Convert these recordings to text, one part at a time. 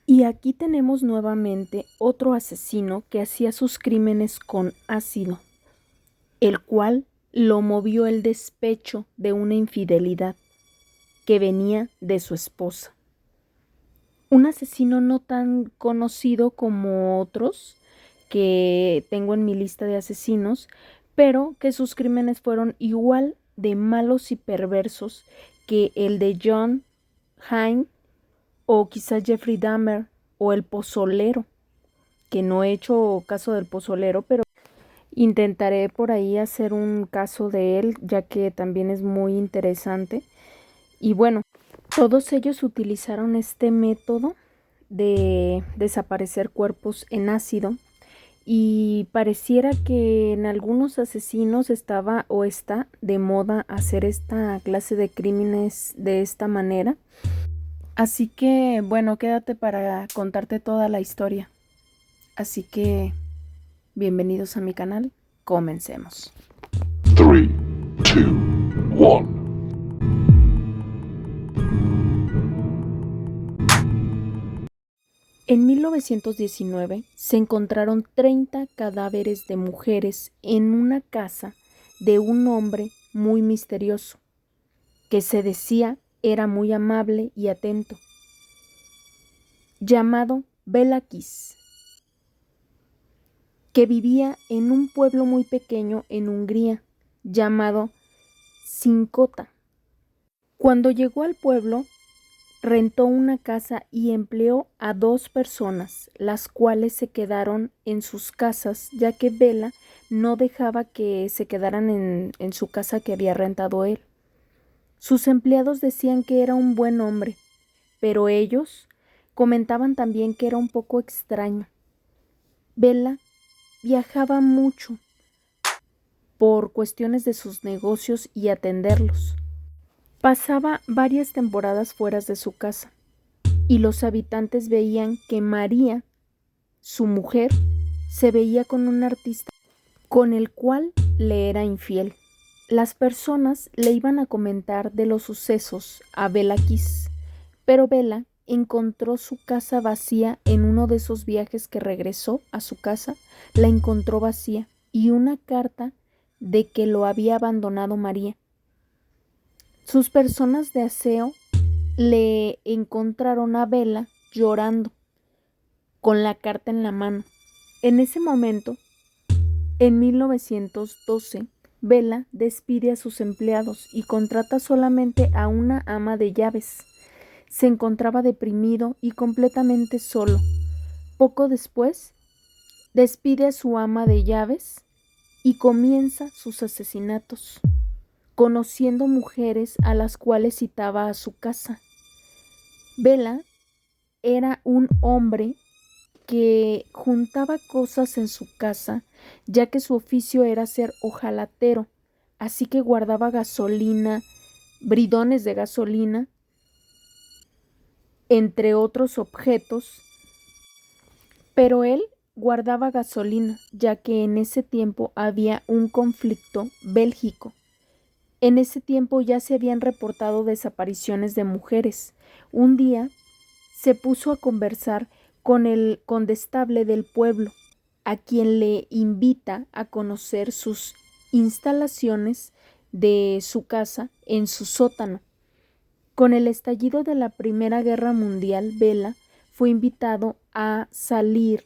Y aquí tenemos nuevamente otro asesino que hacía sus crímenes con ácido, el cual lo movió el despecho de una infidelidad que venía de su esposa. Un asesino no tan conocido como otros que tengo en mi lista de asesinos, pero que sus crímenes fueron igual de malos y perversos que el de John Hine o quizás Jeffrey Dahmer o el pozolero, que no he hecho caso del pozolero, pero intentaré por ahí hacer un caso de él, ya que también es muy interesante. Y bueno, todos ellos utilizaron este método de desaparecer cuerpos en ácido y pareciera que en algunos asesinos estaba o está de moda hacer esta clase de crímenes de esta manera. Así que bueno, quédate para contarte toda la historia. Así que bienvenidos a mi canal, comencemos. 3, 2, 1. En 1919 se encontraron 30 cadáveres de mujeres en una casa de un hombre muy misterioso, que se decía era muy amable y atento, llamado Belakis, que vivía en un pueblo muy pequeño en Hungría, llamado Sincota. Cuando llegó al pueblo, rentó una casa y empleó a 2 personas, las cuales se quedaron en sus casas, ya que Bela no dejaba que se quedaran en su casa que había rentado él. Sus empleados decían que era un buen hombre, pero ellos comentaban también que era un poco extraño. Bela viajaba mucho por cuestiones de sus negocios y atenderlos. Pasaba varias temporadas fuera de su casa y los habitantes veían que María, su mujer, se veía con un artista con el cual le era infiel. Las personas le iban a comentar de los sucesos a Belakis, pero Bela encontró su casa vacía en uno de esos viajes que regresó a su casa, la encontró vacía y una carta de que lo había abandonado María. Sus personas de aseo le encontraron a Bela llorando con la carta en la mano. En ese momento, en 1912, Bela despide a sus empleados y contrata solamente a una ama de llaves. Se encontraba deprimido y completamente solo. Poco después, despide a su ama de llaves y comienza sus asesinatos, conociendo mujeres a las cuales citaba a su casa. Bela era un hombre que juntaba cosas en su casa, ya que su oficio era ser ojalatero, así que guardaba gasolina, bridones de gasolina, entre otros objetos, pero él guardaba gasolina, ya que en ese tiempo había un conflicto bélgico. En ese tiempo ya se habían reportado desapariciones de mujeres. Un día se puso a conversar con el condestable del pueblo, a quien le invita a conocer sus instalaciones de su casa en su sótano. Con el estallido de la Primera Guerra Mundial, Bela fue invitado a salir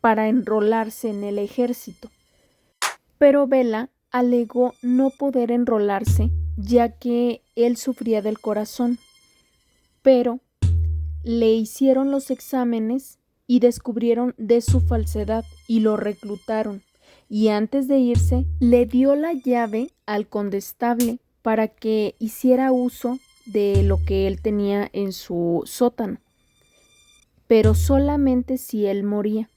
para enrolarse en el ejército, pero Bela alegó no poder enrolarse ya que él sufría del corazón, pero le hicieron los exámenes y descubrieron de su falsedad y lo reclutaron. Y antes de irse, le dio la llave al condestable para que hiciera uso de lo que él tenía en su sótano, pero solamente si él moría.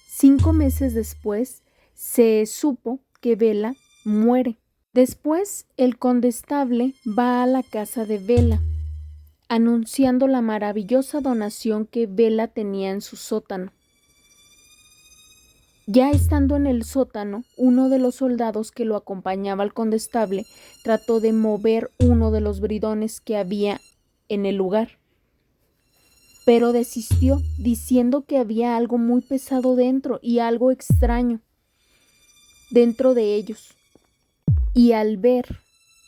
5 meses después, se supo que Bela muere. Después, el condestable va a la casa de Bela, anunciando la maravillosa donación que Bela tenía en su sótano. Ya estando en el sótano, uno de los soldados que lo acompañaba al condestable trató de mover uno de los bridones que había en el lugar, pero desistió diciendo que había algo muy pesado dentro y algo extraño dentro de ellos. Y al ver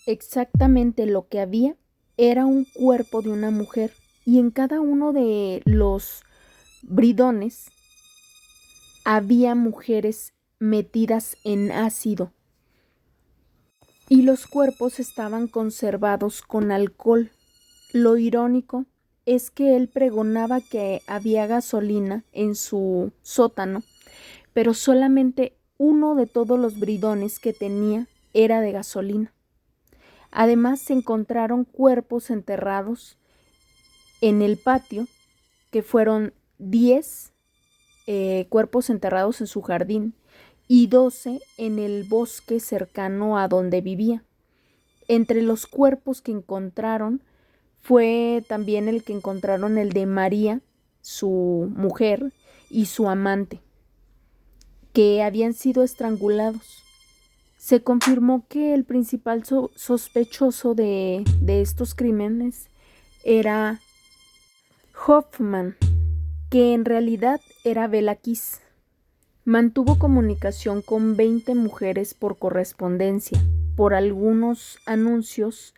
exactamente lo que había, era un cuerpo de una mujer, y en cada uno de los bridones había mujeres metidas en ácido, y los cuerpos estaban conservados con alcohol. Lo irónico es que él pregonaba que había gasolina en su sótano, pero solamente uno de todos los bridones que tenía era de gasolina. Además, se encontraron cuerpos enterrados en el patio, que fueron 10 cuerpos enterrados en su jardín y 12 en el bosque cercano a donde vivía. Entre los cuerpos que encontraron fue también el que encontraron el de María, su mujer, y su amante, que habían sido estrangulados. Se confirmó que el principal sospechoso de estos crímenes era Hoffman, que en realidad era Bela Kiss. Mantuvo comunicación con 20 mujeres por correspondencia, por algunos anuncios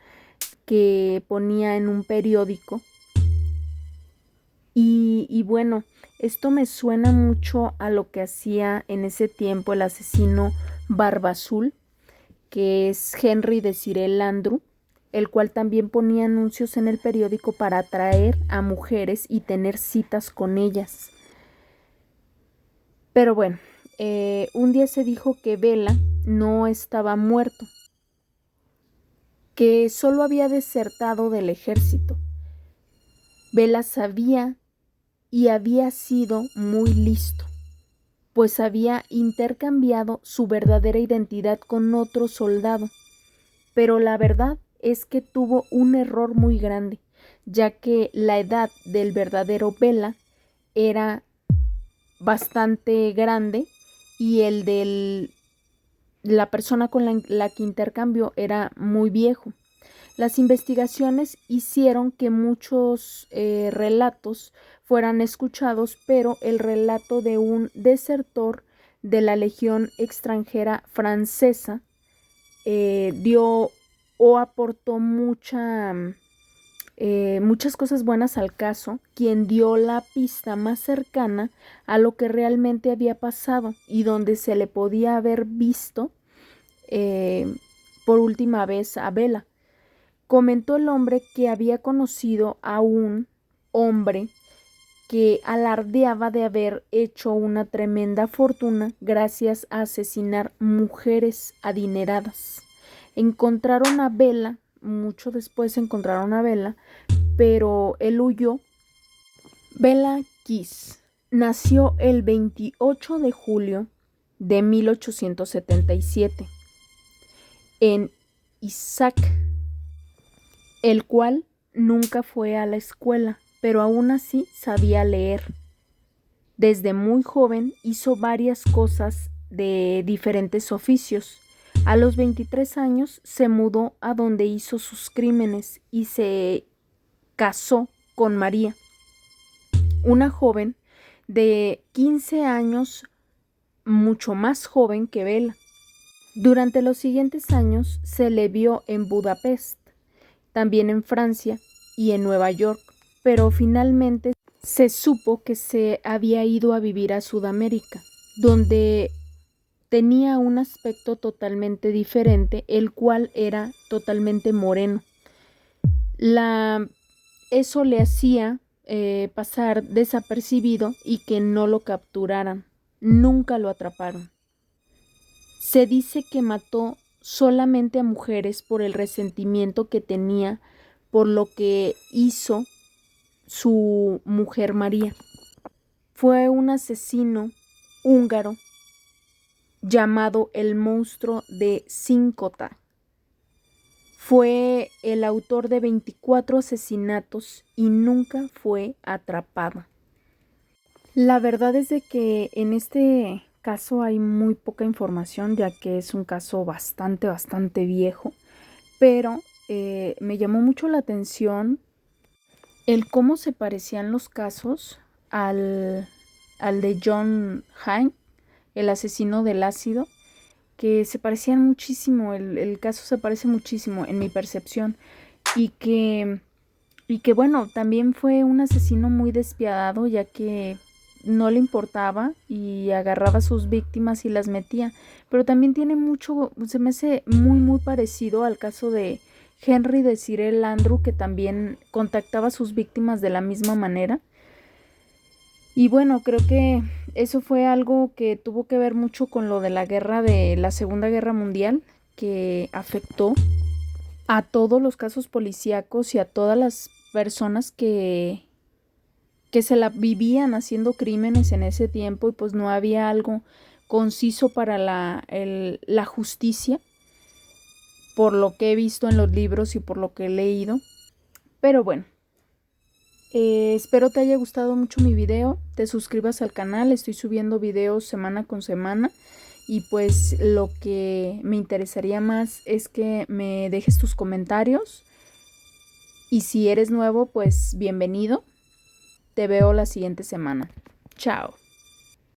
que ponía en un periódico. Y bueno, esto me suena mucho a lo que hacía en ese tiempo el asesino Barba Azul, que es Henry Desiree Landru, el cual también ponía anuncios en el periódico para atraer a mujeres y tener citas con ellas. Pero bueno, un día se dijo que Bela no estaba muerto, que solo había desertado del ejército. Bela sabía y había sido muy listo, pues había intercambiado su verdadera identidad con otro soldado. Pero la verdad es que tuvo un error muy grande, ya que la edad del verdadero Bela era bastante grande y el de la persona con la que intercambió era muy viejo. Las investigaciones hicieron que muchos relatos fueran escuchados, pero el relato de un desertor de la Legión extranjera francesa dio o aportó muchas cosas buenas al caso, quien dio la pista más cercana a lo que realmente había pasado y donde se le podía haber visto por última vez a Bela. Comentó el hombre que había conocido a un hombre que alardeaba de haber hecho una tremenda fortuna gracias a asesinar mujeres adineradas. Encontraron a Bela, mucho después encontraron a Bela, pero él huyó. Bela Kiss nació el 28 de julio de 1877 en Isaac, el cual nunca fue a la escuela, pero aún así sabía leer. Desde muy joven hizo varias cosas de diferentes oficios. A los 23 años se mudó a donde hizo sus crímenes y se casó con María, una joven de 15 años, mucho más joven que Bela. Durante los siguientes años se le vio en Budapest, también en Francia y en Nueva York, pero finalmente se supo que se había ido a vivir a Sudamérica, donde tenía un aspecto totalmente diferente, el cual era totalmente moreno. Eso le hacía pasar desapercibido y que no lo capturaran. Nunca lo atraparon. Se dice que mató solamente a mujeres por el resentimiento que tenía por lo que hizo su mujer María. Fue un asesino húngaro llamado el monstruo de Cincota. Fue el autor de 24 asesinatos y nunca fue atrapado. La verdad es de que en este caso hay muy poca información, ya que es un caso bastante viejo, pero me llamó mucho la atención el cómo se parecían los casos al de John Hine, el asesino del ácido, que se parecían muchísimo, el caso se parece muchísimo en mi percepción, y que bueno, también fue un asesino muy despiadado, ya que no le importaba y agarraba a sus víctimas y las metía, pero también tiene mucho, se me hace muy parecido al caso de Henry de Cyril Andrew, que también contactaba a sus víctimas de la misma manera. Y bueno, creo que eso fue algo que tuvo que ver mucho con lo de la guerra de la Segunda Guerra Mundial, que afectó a todos los casos policíacos y a todas las personas que se la vivían haciendo crímenes en ese tiempo, y pues no había algo conciso para la justicia, por lo que he visto en los libros y por lo que he leído. Pero bueno, espero te haya gustado mucho mi video, te suscribas al canal, estoy subiendo videos semana con semana, y pues lo que me interesaría más es que me dejes tus comentarios, y si eres nuevo, pues bienvenido, te veo la siguiente semana. Chao.